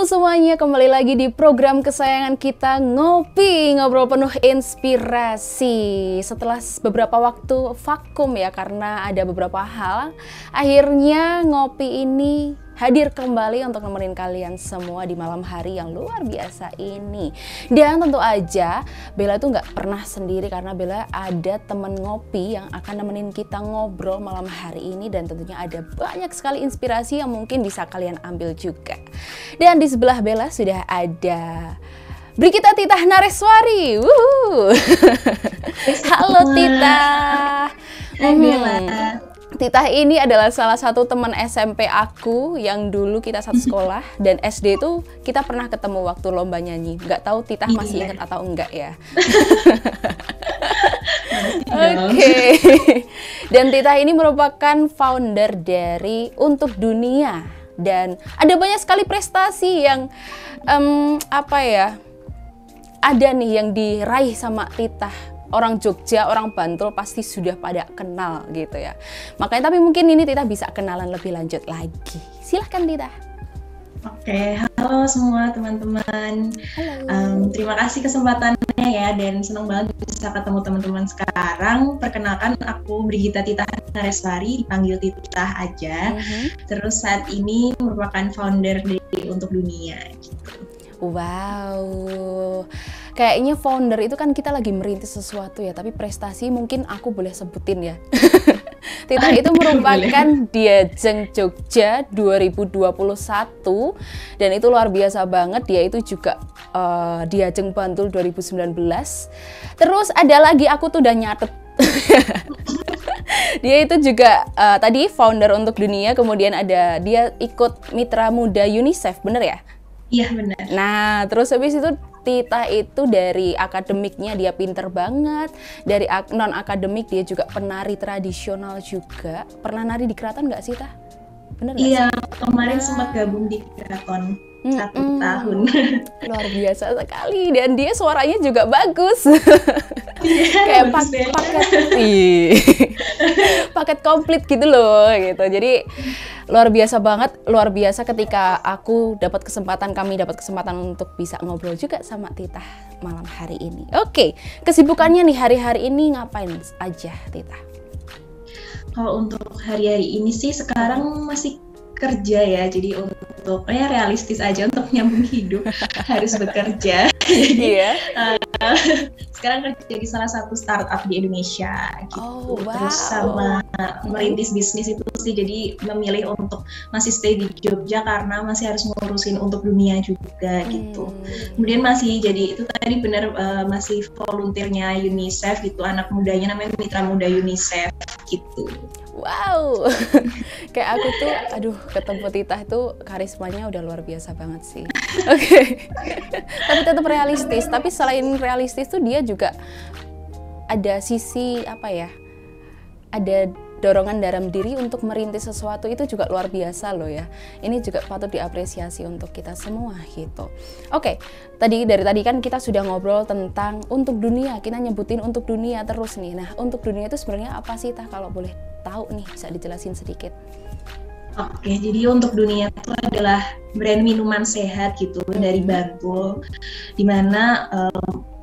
Halo semuanya, kembali lagi di program kesayangan kita Ngopi, ngobrol penuh inspirasi. Setelah beberapa waktu vakum ya, karena ada beberapa hal, akhirnya Ngopi ini hadir kembali untuk nemenin kalian semua di malam hari yang luar biasa ini. Dan tentu aja Bella tuh nggak pernah sendiri, karena Bella ada temen ngopi yang akan nemenin kita ngobrol malam hari ini. Dan tentunya ada banyak sekali inspirasi yang mungkin bisa kalian ambil juga. Dan di sebelah Bella sudah ada Brigita Titah Nareswari. Halo Titah. Hai Bella. Titah ini adalah salah satu teman SMP aku yang dulu kita satu sekolah, dan SD itu kita pernah ketemu waktu lomba nyanyi. Nggak tahu Titah masih ingat atau enggak ya? Oke. Dan Titah ini merupakan founder dari Untuk Dunia, dan ada banyak sekali prestasi yang ada nih yang diraih sama Titah. Orang Jogja, orang Bantul pasti sudah pada kenal gitu ya. Makanya tapi mungkin ini Titah bisa kenalan lebih lanjut lagi. Silahkan Titah. Oke, halo semua teman-teman. Terima kasih kesempatannya ya, dan senang banget bisa ketemu teman-teman sekarang. Perkenalkan, aku Brigita Titah Nareswari, dipanggil Titah aja. Terus saat ini merupakan founder dari Untuk Dunia gitu. Wow, kayaknya founder itu kan kita lagi merintis sesuatu ya, tapi prestasi mungkin aku boleh sebutin ya. Titah itu merupakan Diajeng Jogja 2021, dan itu luar biasa banget. Dia itu juga Diajeng Bantul 2019. Terus ada lagi, aku tuh udah nyatet. Dia itu juga tadi founder Untuk Dunia, kemudian ada dia ikut Mitra Muda UNICEF, bener ya? Iya benar. Nah, terus habis itu Titah itu dari akademiknya dia pinter banget. Dari non-akademik dia juga penari tradisional juga. Pernah nari di keraton nggak sih, Tah? Bener nggak Iya, sih? kemarin sempat gabung di keraton 1 tahun. Luar biasa sekali, dan dia suaranya juga bagus. Kayak paket komplit gitu loh gitu. Jadi luar biasa banget, luar biasa ketika kami dapat kesempatan untuk bisa ngobrol juga sama Titah malam hari ini. Oke, kesibukannya nih hari-hari ini ngapain aja Titah? Kalau untuk hari-hari ini sih sekarang masih kerja ya, jadi untuk realistis aja, untuk nyambung hidup harus bekerja. Jadi sekarang kerja di salah satu startup di Indonesia gitu. Oh, wow. Terus sama merintis bisnis itu sih, jadi memilih untuk masih stay di Jogja karena masih harus ngurusin Untuk Dunia juga gitu. Kemudian masih jadi itu tadi benar, masih volunteernya UNICEF gitu, anak mudanya namanya Mitra Muda UNICEF gitu. Wow, kayak aku tuh, aduh, ketemu Titah tuh karismanya udah luar biasa banget sih. Oke. Tapi tetap realistis. Tapi selain realistis tuh dia juga ada sisi ada dorongan dalam diri untuk merintis sesuatu, itu juga luar biasa loh ya. Ini juga patut diapresiasi untuk kita semua gitu. Oke, dari tadi kan kita sudah ngobrol tentang Untuk Dunia, kita nyebutin Untuk Dunia terus nih. Nah, Untuk Dunia itu sebenarnya apa sih, Tah? Kalau boleh tahu nih, bisa dijelasin sedikit. Oke, jadi Untuk Dunia itu adalah brand minuman sehat gitu dari Bantul, dimana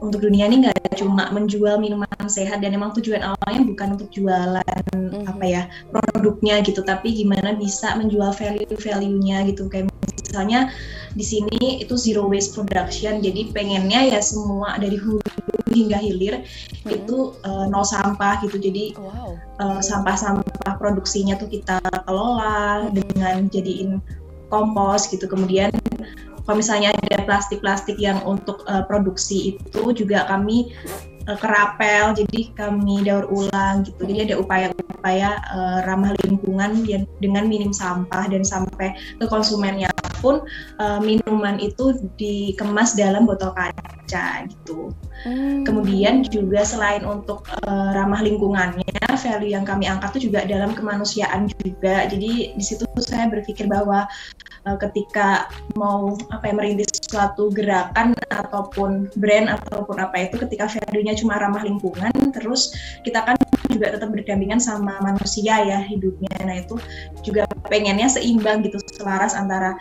Untuk Dunia ini nggak cuma menjual minuman sehat, dan emang tujuan awalnya bukan untuk jualan produknya gitu, tapi gimana bisa menjual value-nya gitu. Kayak misalnya di sini itu zero waste production, jadi pengennya ya semua dari hulu hingga hilir itu nol sampah gitu. Jadi sampah-sampah produksinya tuh kita kelola dengan jadiin kompos gitu. Kemudian kalau misalnya ada plastik-plastik yang untuk produksi itu juga kami kerapel, jadi kami daur ulang gitu. Jadi ada upaya-upaya ramah lingkungan dengan minim sampah, dan sampai ke konsumennya pun minuman itu dikemas dalam botol kaca gitu. Kemudian juga selain untuk ramah lingkungannya, value yang kami angkat itu juga dalam kemanusiaan juga. Jadi di situ saya berpikir bahwa ketika mau merintis suatu gerakan ataupun brand ataupun apa itu, ketika value-nya cuma ramah lingkungan, terus kita kan juga tetap berdampingan sama manusia ya hidupnya. Nah itu juga pengennya seimbang gitu, selaras antara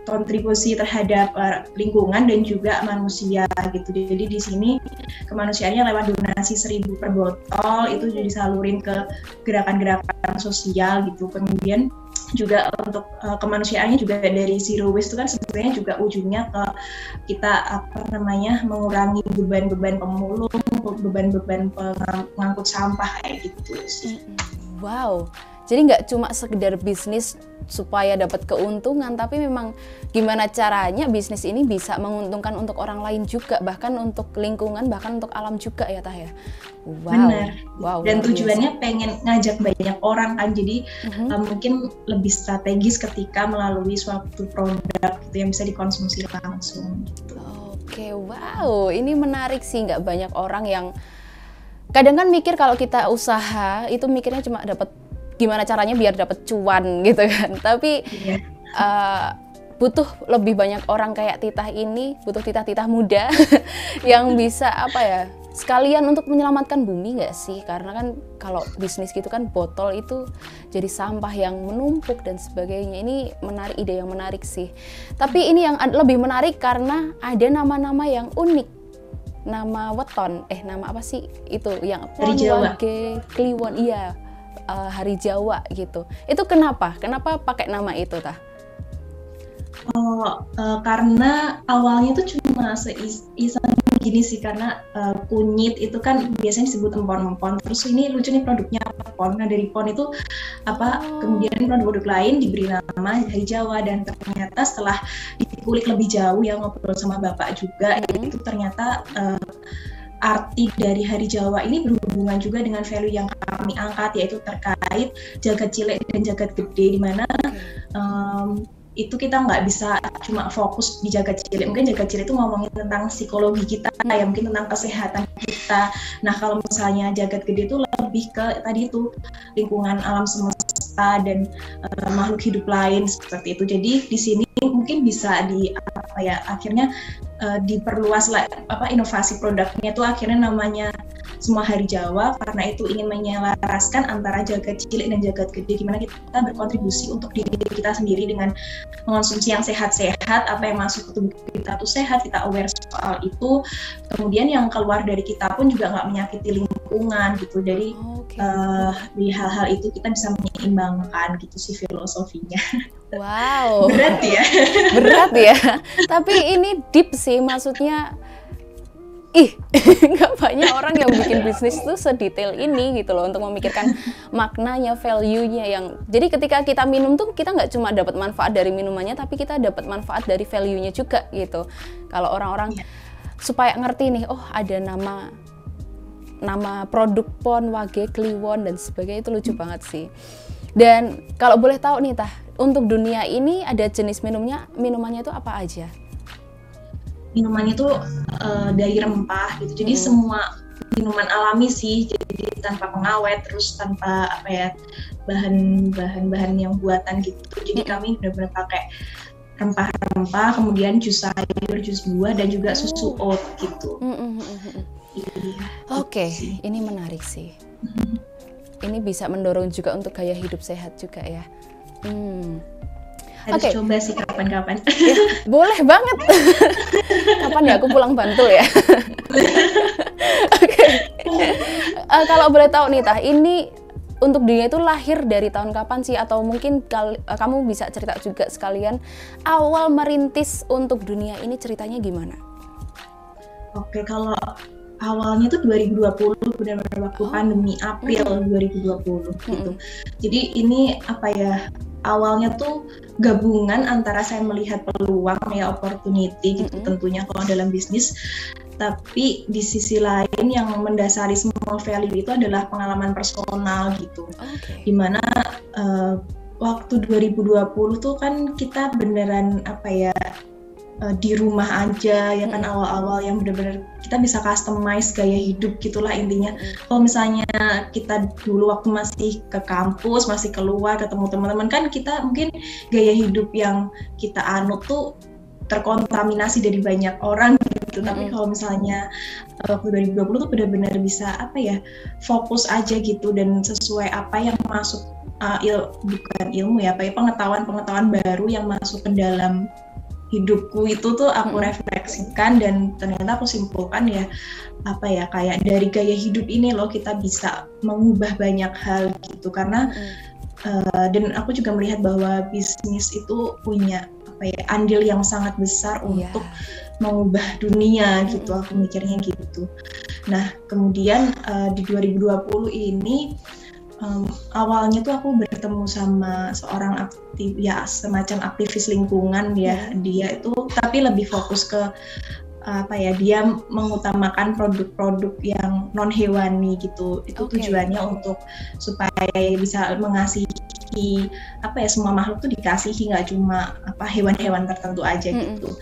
berkontribusi terhadap lingkungan dan juga manusia gitu. Jadi di sini kemanusiaannya lewat donasi 1.000 per botol itu jadi disalurin ke gerakan-gerakan sosial gitu. Kemudian juga untuk kemanusiaannya juga dari zero waste itu kan sebenarnya juga ujungnya ke kita mengurangi beban-beban pemulung, beban-beban pengangkut sampah kayak gitu sih. Wow, jadi nggak cuma sekedar bisnis supaya dapat keuntungan, tapi memang gimana caranya bisnis ini bisa menguntungkan untuk orang lain juga, bahkan untuk lingkungan, bahkan untuk alam juga ya Tah ya. Wow. Benar. Wow. Dan tujuannya pengen ngajak banyak orang kan, jadi mungkin lebih strategis ketika melalui suatu produk gitu yang bisa dikonsumsi langsung. Gitu. Oke, wow, ini menarik sih. Nggak banyak orang yang kadang kan mikir kalau kita usaha itu mikirnya cuma dapat gimana caranya biar dapat cuan gitu kan, tapi butuh lebih banyak orang kayak Titah ini, butuh titah-titah muda yang bisa sekalian untuk menyelamatkan bumi nggak sih? Karena kan kalau bisnis gitu kan botol itu jadi sampah yang menumpuk dan sebagainya. Ini menarik, ide yang menarik sih. Tapi ini yang lebih menarik karena ada nama-nama yang unik. Nama weton, nama apa sih itu yang Hari Jawa, Kliwon, iya. Hari Jawa gitu. Itu kenapa? Kenapa pakai nama itu Tah? Karena awalnya itu cuma iseng gini sih, karena kunyit itu kan biasanya disebut empon-empon. Terus ini lucu nih produknya pon. Nah dari pon itu kemudian produk-produk lain diberi nama Hari Jawa, dan ternyata setelah dikulik lebih jauh yang ngobrol sama bapak juga, itu ternyata arti dari Hari Jawa ini berhubungan juga dengan value yang kami angkat, yaitu terkait jagat cilik dan jagat gede, di mana itu kita nggak bisa cuma fokus di jagat cilik. Mungkin jagat cilik itu ngomongin tentang psikologi kita, ya mungkin tentang kesehatan kita. Nah kalau misalnya jagat gede itu lebih ke tadi itu lingkungan alam semesta dan makhluk hidup lain seperti itu. Jadi di sini mungkin bisa akhirnya diperluas inovasi produknya itu akhirnya namanya semua Hari Jawa, karena itu ingin menyelaraskan antara jagat cilik dan jagat gede, gimana kita berkontribusi untuk diri kita sendiri dengan mengonsumsi yang sehat-sehat, apa yang masuk ke tubuh kita tuh sehat, kita aware soal itu, kemudian yang keluar dari kita pun juga nggak menyakiti lingkungan gitu. Jadi di hal-hal itu kita bisa menyeimbangkan gitu sih filosofinya. Wow, berat ya. Berat ya, tapi ini deep sih, maksudnya nggak banyak orang yang bikin bisnis tuh sedetail ini gitu loh, untuk memikirkan maknanya, value-nya yang jadi ketika kita minum tuh kita nggak cuma dapat manfaat dari minumannya, tapi kita dapat manfaat dari value-nya juga gitu. Kalau orang-orang supaya ngerti nih, oh ada nama produk pon, wage, kliwon dan sebagainya, itu lucu banget sih. Dan kalau boleh tahu nih Tah, untuk dunia ini ada jenis minumannya itu apa aja? Minuman itu dari rempah gitu, jadi semua minuman alami sih, jadi tanpa pengawet, terus tanpa bahan-bahan yang buatan gitu. Jadi kami benar-benar pakai rempah-rempah, kemudian jus sayur, jus buah, dan juga susu oat gitu. Oke, ini menarik sih. Ini bisa mendorong juga untuk gaya hidup sehat juga ya. Harus coba sih kapan-kapan. Ya, boleh banget. Kapan ya aku pulang Bantul ya? Oke. Kalau boleh tahu nih Tah, ini untuk dunia itu lahir dari tahun kapan sih? Atau mungkin kamu bisa cerita juga sekalian awal merintis untuk dunia ini ceritanya gimana? Oke, kalau awalnya tuh 2020, benar-benar waktu pandemi April 2020 gitu. Jadi ini awalnya tuh gabungan antara saya melihat peluang opportunity gitu tentunya kalau dalam bisnis, tapi di sisi lain yang mendasari semua value itu adalah pengalaman personal gitu. Dimana waktu 2020 tuh kan kita beneran di rumah aja ya kan, awal-awal yang benar-benar kita bisa customize gaya hidup gitulah intinya. Kalau misalnya kita dulu waktu masih ke kampus, masih keluar ketemu teman-teman, kan kita mungkin gaya hidup yang kita anut tuh terkontaminasi dari banyak orang gitu. Tapi kalau misalnya waktu 2020 tuh benar-benar bisa fokus aja gitu, dan sesuai apa yang masuk bukan ilmu pengetahuan baru yang masuk ke dalam hidupku itu tuh aku refleksikan dan ternyata aku simpulkan ya apa ya kayak dari gaya hidup ini loh kita bisa mengubah banyak hal gitu karena dan aku juga melihat bahwa bisnis itu punya apa ya andil yang sangat besar untuk mengubah dunia gitu aku mikirnya gitu. Nah kemudian di 2020 ini awalnya tuh aku bertemu sama seorang semacam aktivis lingkungan ya dia itu tapi lebih fokus ke apa ya dia mengutamakan produk-produk yang non hewani gitu itu tujuannya untuk supaya bisa mengasihi apa ya semua makhluk tuh dikasihi nggak cuma apa hewan-hewan tertentu aja gitu.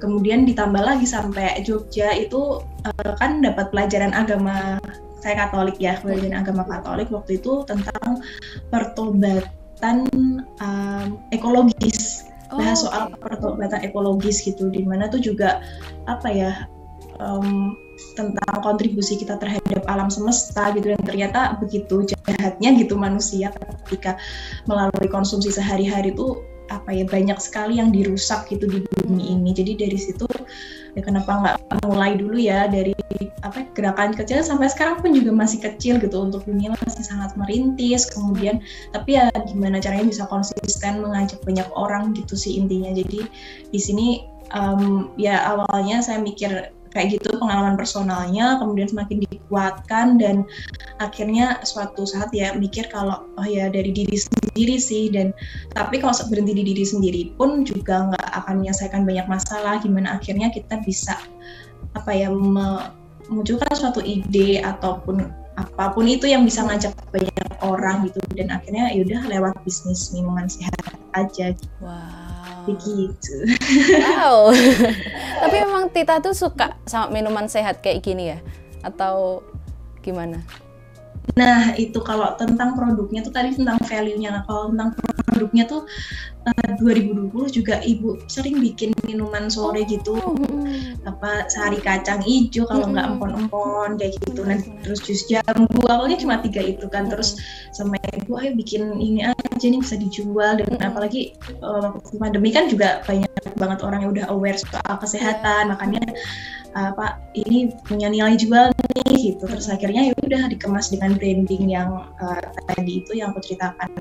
Kemudian ditambah lagi sampai Jogja itu kan dapat pelajaran agama. Saya Katolik ya, pelajaran agama Katolik waktu itu tentang pertobatan ekologis, bahas soal pertobatan ekologis gitu, di mana tuh juga apa ya tentang kontribusi kita terhadap alam semesta gitu dan ternyata begitu jahatnya gitu manusia ketika melalui konsumsi sehari-hari tuh apa ya banyak sekali yang dirusak gitu di bumi ini. Jadi dari situ ya kenapa nggak mulai dulu ya dari apa gerakan kecil sampai sekarang pun juga masih kecil gitu untuk dunia masih sangat merintis kemudian tapi ya gimana caranya bisa konsisten mengajak banyak orang gitu sih intinya. Jadi di sini ya awalnya saya mikir kayak gitu pengalaman personalnya kemudian semakin dikuatkan dan akhirnya suatu saat ya mikir kalau oh ya dari diri sendiri sih dan tapi kalau berhenti di diri sendiri pun juga nggak akan menyelesaikan banyak masalah gimana akhirnya kita bisa apa ya memunculkan suatu ide ataupun apapun itu yang bisa ngajak banyak orang gitu dan akhirnya yaudah lewat bisnis minuman sehat aja gitu. Begitu. Wow. Tapi memang Tita tuh suka sama minuman sehat kayak gini ya? Atau gimana? Nah itu kalau tentang produknya tuh tadi tentang value-nya. Nah kalau tentang produknya tuh 2020 juga ibu sering bikin minuman sore gitu apa sari kacang hijau kalau nggak empon-empon kayak gitu nah terus jus jambu awalnya cuma 3 itu kan terus sama ibu ayo bikin ini aja nih bisa dijual dan apalagi waktu pandemi kan juga banyak banget orang yang udah aware soal kesehatan makanya apa ini punya nilai jual nih gitu terus akhirnya ya udah dikemas dengan branding yang tadi itu yang aku ceritakan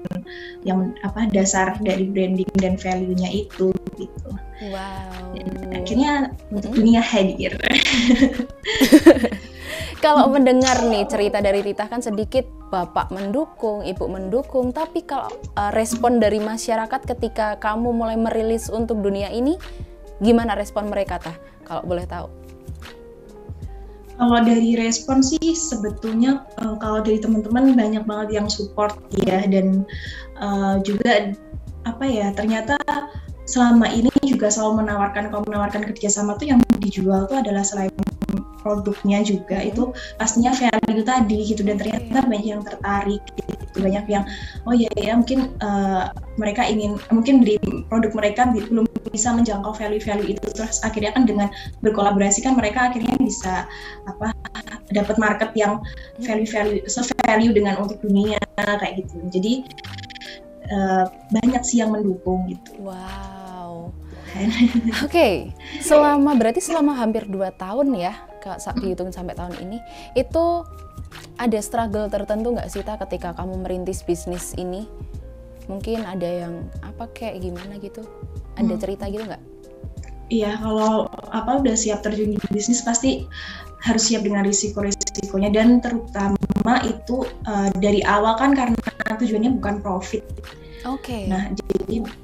yang apa dasar dari branding dan value-nya itu gitu. Wow. Dan akhirnya untuk dunia hadir. Kalau mendengar nih cerita dari Tita kan sedikit bapak mendukung, ibu mendukung, tapi kalau respon dari masyarakat ketika kamu mulai merilis untuk dunia ini, gimana respon mereka Tah? Kalau boleh tahu. Kalau dari respon sih sebetulnya kalau dari teman-teman banyak banget yang support ya dan juga apa ya ternyata selama ini juga selalu menawarkan kerjasama tuh yang dijual tuh adalah selain produknya juga itu pastinya value tadi gitu dan ternyata banyak yang tertarik gitu banyak yang oh ya mungkin mereka ingin mungkin beli produk mereka belum bisa menjangkau value itu terus akhirnya kan dengan berkolaborasi kan mereka akhirnya bisa apa dapat market yang value dengan untuk dunia kayak gitu jadi banyak sih yang mendukung gitu. Wow. Oke, berarti selama hampir 2 tahun ya, saat dihitung sampai tahun ini, itu ada struggle tertentu nggak sih Ta ketika kamu merintis bisnis ini? Mungkin ada yang apa kayak gimana gitu? Ada cerita gitu nggak? Iya, kalau apa udah siap terjun di bisnis pasti harus siap dengan risikonya dan terutama itu dari awal kan karena tujuannya bukan profit. Oke. Nah,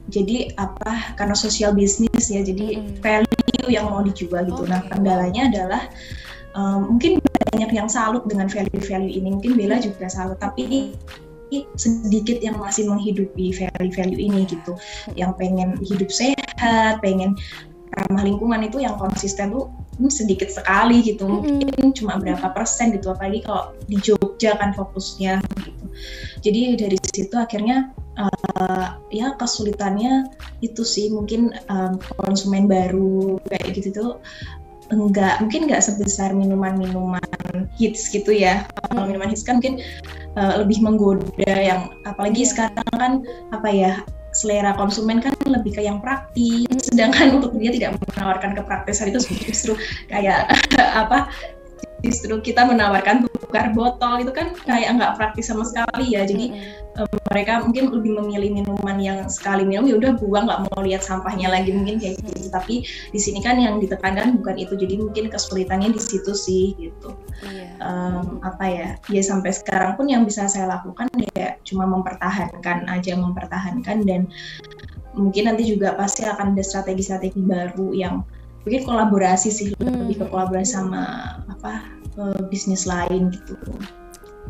jadi apa? Karena social business ya, jadi value yang mau dijual gitu. Nah, kendalanya adalah mungkin banyak yang salut dengan value ini. Mungkin Bella juga salut, tapi sedikit yang masih menghidupi value ini gitu. Yang pengen hidup sehat, pengen ramah lingkungan itu yang konsisten tuh sedikit sekali gitu. Mungkin cuma berapa persen gitu. Apalagi kalau di Jogja kan fokusnya gitu. Jadi dari situ akhirnya ya kesulitannya itu sih mungkin konsumen baru kayak gitu tuh mungkin nggak sebesar minuman hits gitu ya. Kalau minuman hits kan mungkin lebih menggoda yang apalagi sekarang kan apa ya selera konsumen kan lebih ke yang praktis, sedangkan untuk dia tidak menawarkan kepraktisan itu justru kayak apa? Justru kita menawarkan tukar botol itu kan kayak nggak praktis sama sekali ya. Jadi mereka mungkin lebih memilih minuman yang sekali minum ya udah buang, nggak mau lihat sampahnya lagi, mungkin kayak gitu. Tapi di sini kan yang ditekankan bukan itu, jadi mungkin kesulitannya di situ sih gitu. Apa ya, ya sampai sekarang pun yang bisa saya lakukan ya cuma mempertahankan dan mungkin nanti juga pasti akan ada strategi-strategi baru yang mungkin kolaborasi sih, lebih ke kolaborasi sama bisnis lain gitu.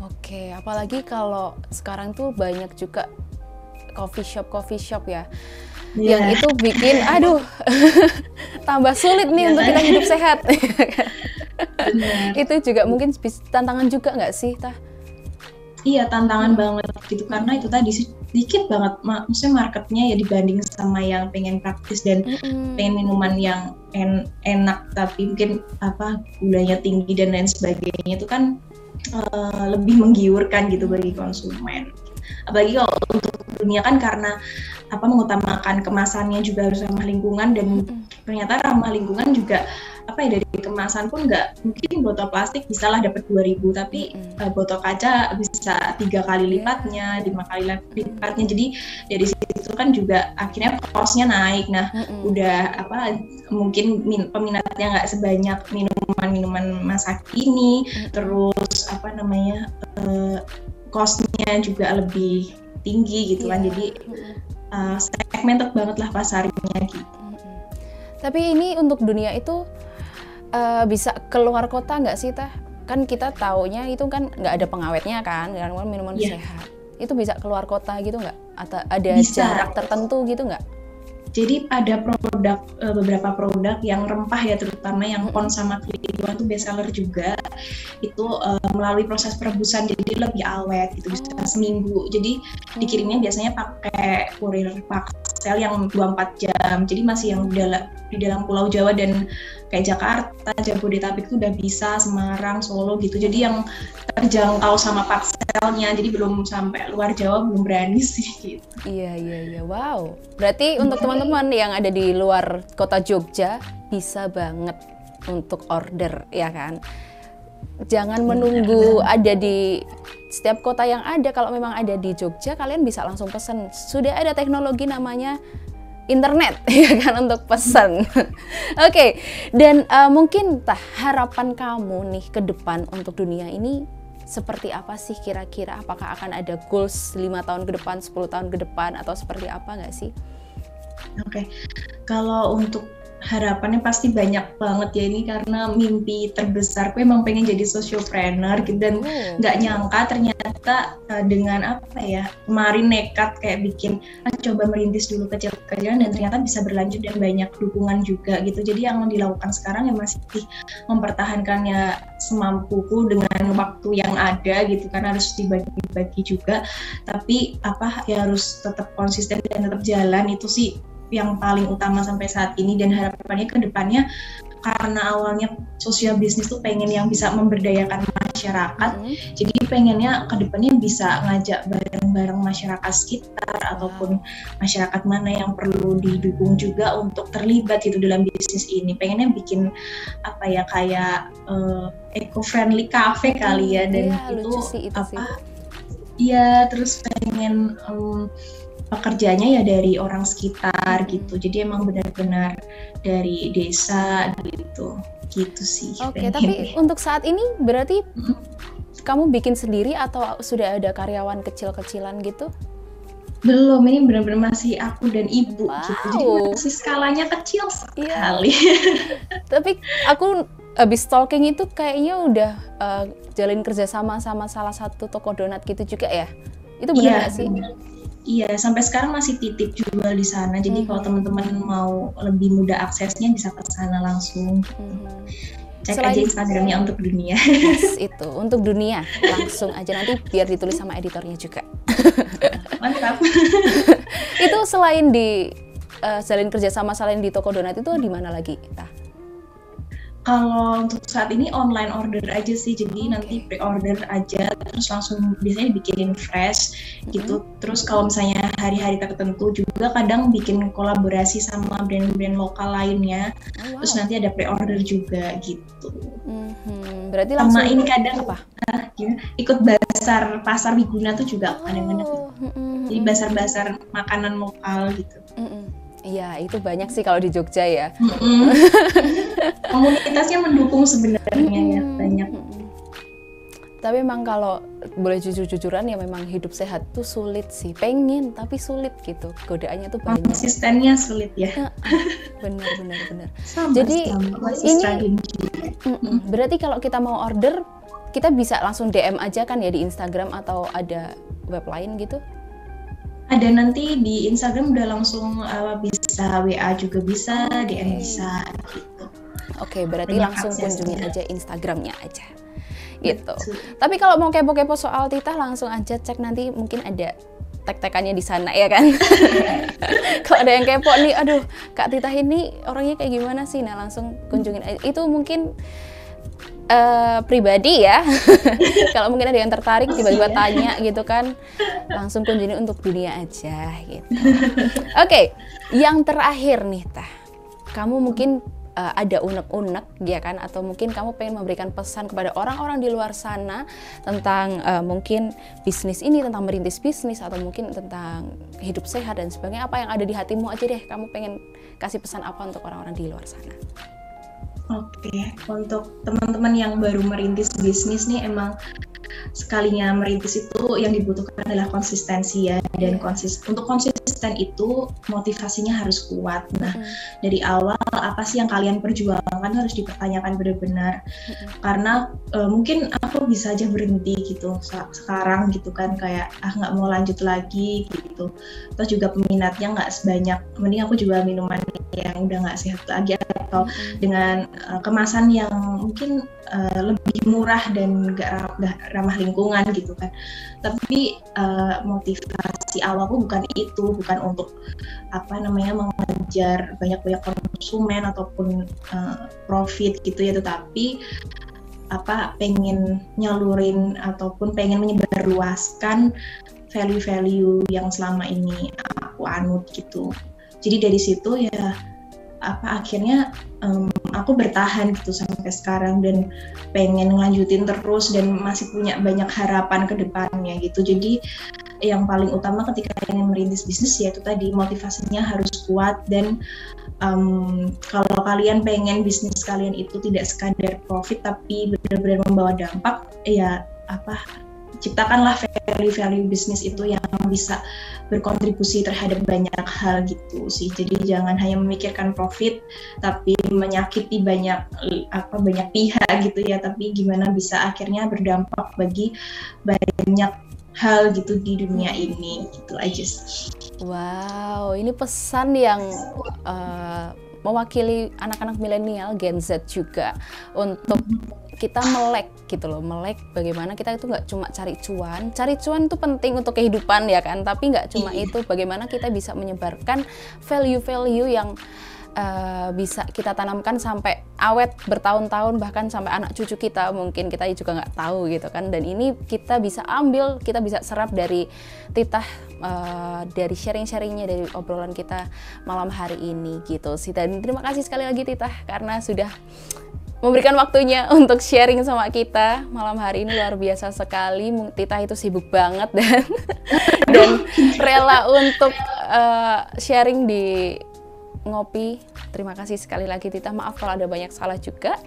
Oke, apalagi kalau sekarang tuh banyak juga coffee shop ya, yang itu bikin tambah sulit nih untuk kita hidup sehat. Itu juga mungkin tantangan juga nggak sih, Tah? Iya, tantangan banget gitu, karena itu tadi sedikit banget, maksudnya marketnya ya dibanding sama yang pengen praktis dan pengen minuman yang enak tapi mungkin gulanya tinggi dan lain sebagainya, itu kan lebih menggiurkan gitu bagi konsumen. Apalagi kalau untuk dunia kan karena mengutamakan kemasannya juga harus ramah lingkungan, dan ternyata ramah lingkungan juga dari kemasan pun nggak, mungkin botol plastik bisalah dapat 2.000 tapi botol kaca bisa 3 kali lipatnya, 5 kali lipatnya. Jadi dari situ kan juga akhirnya cost-nya naik. Nah, udah mungkin peminatnya nggak sebanyak minuman masa kini, terus cost-nya juga lebih tinggi gitu kan. Jadi segmented banget lah pasarnya gitu. Tapi ini untuk dunia itu bisa keluar kota nggak sih, Tah? Kan kita taunya itu kan nggak ada pengawetnya kan, minuman sehat. Itu bisa keluar kota gitu nggak? Atau ada jarak tertentu gitu nggak? Jadi ada beberapa produk yang rempah ya, terutama yang pon sama kliwon itu best seller juga. Itu melalui proses perebusan jadi lebih awet, itu bisa seminggu. Jadi dikirimnya biasanya pakai kurir parcel yang 24 jam. Jadi masih yang di dalam Pulau Jawa dan kayak Jakarta, Jabodetabek itu udah bisa, Semarang, Solo gitu. Jadi yang terjangkau sama parcelnya, jadi belum sampai luar Jawa belum berani sih gitu. Iya, wow. Berarti untuk teman-teman yang ada di luar kota Jogja bisa banget untuk order, ya kan? Jangan menunggu ada di setiap kota yang ada. Kalau memang ada di Jogja, kalian bisa langsung pesan. Sudah ada teknologi namanya internet, ya kan, untuk pesan. Oke, dan mungkin harapan kamu nih ke depan untuk dunia ini seperti apa sih kira-kira? Apakah akan ada goals 5 tahun ke depan, 10 tahun ke depan, atau seperti apa nggak sih? Oke, kalau untuk harapannya pasti banyak banget ya, ini karena mimpi terbesarku emang pengen jadi sociopreneur gitu, dan nggak nyangka ternyata dengan kemarin nekat kayak bikin coba merintis dulu kecil-kecilan dan ternyata bisa berlanjut dan banyak dukungan juga gitu. Jadi yang dilakukan sekarang ya masih mempertahankannya semampuku dengan waktu yang ada gitu, karena harus dibagi-bagi juga, tapi harus tetap konsisten dan tetap jalan, itu sih yang paling utama sampai saat ini. Dan harapannya ke depannya, karena awalnya sosial bisnis tuh pengen yang bisa memberdayakan masyarakat, jadi pengennya ke depannya bisa ngajak bareng-bareng masyarakat sekitar ataupun masyarakat mana yang perlu didukung juga untuk terlibat gitu dalam bisnis ini. Pengennya bikin kayak eco-friendly cafe kali ya, dan terus pengen pekerjaannya ya dari orang sekitar gitu. Jadi emang benar-benar dari desa gitu sih. Oke, tapi untuk saat ini berarti kamu bikin sendiri atau sudah ada karyawan kecil-kecilan gitu? Belum, ini benar-benar masih aku dan ibu gitu. Jadi masih skalanya kecil sekali. Tapi aku abis stalking itu kayaknya udah jalin kerjasama sama salah satu toko donat gitu juga ya? Itu benar nggak sih? Iya, sampai sekarang masih titip jual di sana. Jadi kalau teman-teman mau lebih mudah aksesnya bisa ke sana langsung. Cek aja Instagramnya untuk dunia. Yes, itu untuk dunia. Langsung aja, nanti biar ditulis sama editornya juga. Mantap. Itu selain di jalin kerjasama selain di toko donat itu di mana lagi, Tah? Kalau untuk saat ini online order aja sih, jadi nanti pre-order aja, terus langsung biasanya dibikinin fresh gitu. Terus kalau misalnya hari-hari tertentu juga kadang bikin kolaborasi sama brand-brand lokal lainnya, terus nanti ada pre-order juga gitu. Berarti langsung sama ini kadang apa? Ikut pasar Wiguna tuh juga kadang-kadang. Jadi basar-basar makanan lokal gitu. Iya, itu banyak sih kalau di Jogja ya. Komunitasnya mendukung sebenarnya ya, banyak. Tapi memang kalau boleh jujur-jujuran ya memang hidup sehat tuh sulit sih. Pengen tapi sulit gitu. Godaannya tuh banyak. Konsistennya sulit ya. Benar. Jadi ini berarti kalau kita mau order, kita bisa langsung DM aja kan ya di Instagram atau ada web lain gitu? Ada, nanti di Instagram udah langsung bisa WA juga bisa, DM bisa gitu. Oke, berarti langsung kunjungin aja Instagramnya aja gitu. Tapi kalau mau kepo-kepo soal Tita langsung aja cek, nanti mungkin ada tag-tagannya di sana ya kan. Kalau ada yang kepo nih, aduh Kak Tita ini orangnya kayak gimana sih, nah langsung kunjungin aja. Itu mungkin pribadi ya. Kalau mungkin ada yang tertarik tiba-tiba tanya gitu kan, langsung kunjungi untuk dunia aja gitu. Oke, yang terakhir nih Tah, kamu mungkin ada unek-unek ya kan, atau mungkin kamu pengen memberikan pesan kepada orang-orang di luar sana tentang mungkin bisnis ini, tentang merintis bisnis, atau mungkin tentang hidup sehat dan sebagainya. Apa yang ada di hatimu aja deh, kamu pengen kasih pesan apa untuk orang-orang di luar sana? Oke, untuk teman-teman yang baru merintis bisnis nih, emang sekalinya merintis itu yang dibutuhkan adalah konsistensi ya, dan untuk konsisten itu motivasinya harus kuat. Nah, dari awal apa sih yang kalian perjuangkan harus dipertanyakan benar-benar, karena mungkin aku bisa aja berhenti gitu sekarang gitu kan, kayak nggak mau lanjut lagi gitu, terus juga peminatnya nggak sebanyak, mending aku jual minuman yang udah nggak sehat lagi, atau dengan kemasan yang mungkin lebih murah dan nggak ramah lingkungan gitu kan. Tapi motivasi awalku bukan itu, bukan untuk mengejar banyak konsumen ataupun profit gitu ya, tetapi pengen nyalurin ataupun pengen menyebarluaskan value-value yang selama ini aku anut gitu. Jadi dari situ ya akhirnya aku bertahan gitu sampai sekarang, dan pengen ngelanjutin terus dan masih punya banyak harapan ke depannya gitu. Jadi yang paling utama ketika ingin merintis bisnis ya itu tadi, motivasinya harus kuat, dan kalau kalian pengen bisnis kalian itu tidak sekadar profit tapi benar-benar membawa dampak, ya ciptakanlah value bisnis itu yang bisa berkontribusi terhadap banyak hal gitu sih. Jadi jangan hanya memikirkan profit tapi menyakiti banyak pihak gitu ya, tapi gimana bisa akhirnya berdampak bagi banyak hal gitu di dunia ini, gitu aja sih. Wow, ini pesan yang mewakili anak-anak milenial Gen Z juga, untuk kita melek gitu loh, melek bagaimana kita itu nggak cuma cari cuan itu penting untuk kehidupan ya kan, tapi nggak cuma itu, bagaimana kita bisa menyebarkan value-value yang bisa kita tanamkan sampai awet bertahun-tahun, bahkan sampai anak cucu kita mungkin kita juga nggak tahu gitu kan. Dan ini kita bisa ambil, kita bisa serap dari Titah, dari sharing-sharingnya, dari obrolan kita malam hari ini gitu sih. Dan terima kasih sekali lagi Titah karena sudah memberikan waktunya untuk sharing sama kita malam hari ini, luar biasa sekali. Titah itu sibuk banget dan rela untuk sharing di Ngopi. Terima kasih sekali lagi Titah, maaf kalau ada banyak salah juga.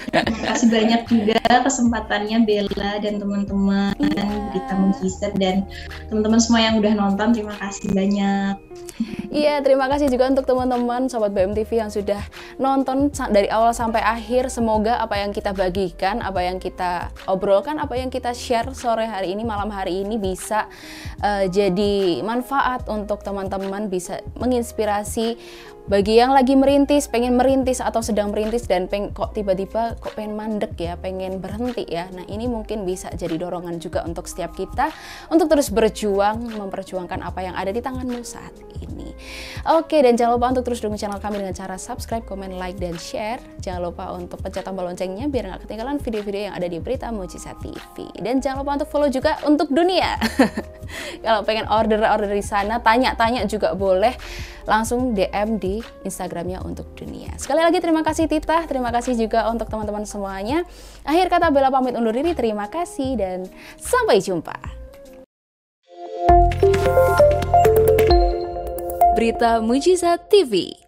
Terima kasih banyak juga kesempatannya Bella dan teman-teman Berita Mujizat dan teman-teman semua yang udah nonton, terima kasih banyak. Iya, terima kasih juga untuk teman-teman Sobat BMTV yang sudah nonton dari awal sampai akhir. Semoga apa yang kita bagikan, apa yang kita obrolkan, apa yang kita share sore hari ini, malam hari ini bisa jadi manfaat untuk teman-teman, bisa menginspirasi Bagi yang lagi merintis, pengen merintis atau sedang merintis dan kok tiba-tiba kok pengen mandek ya, pengen berhenti ya. Nah, ini mungkin bisa jadi dorongan juga untuk setiap kita untuk terus berjuang, memperjuangkan apa yang ada di tanganmu saat ini. Oke, dan jangan lupa untuk terus dukung channel kami dengan cara subscribe, komen, like, dan share. Jangan lupa untuk pencet tombol loncengnya biar nggak ketinggalan video-video yang ada di Berita Mujizat TV. Dan jangan lupa untuk follow juga untuk dunia. Kalau pengen order di sana, tanya-tanya juga boleh. Langsung DM di Instagramnya untuk dunia. Sekali lagi terima kasih Tita, terima kasih juga untuk teman-teman semuanya. Akhir kata Bella pamit undur diri, terima kasih dan sampai jumpa. Berita Mujizat TV.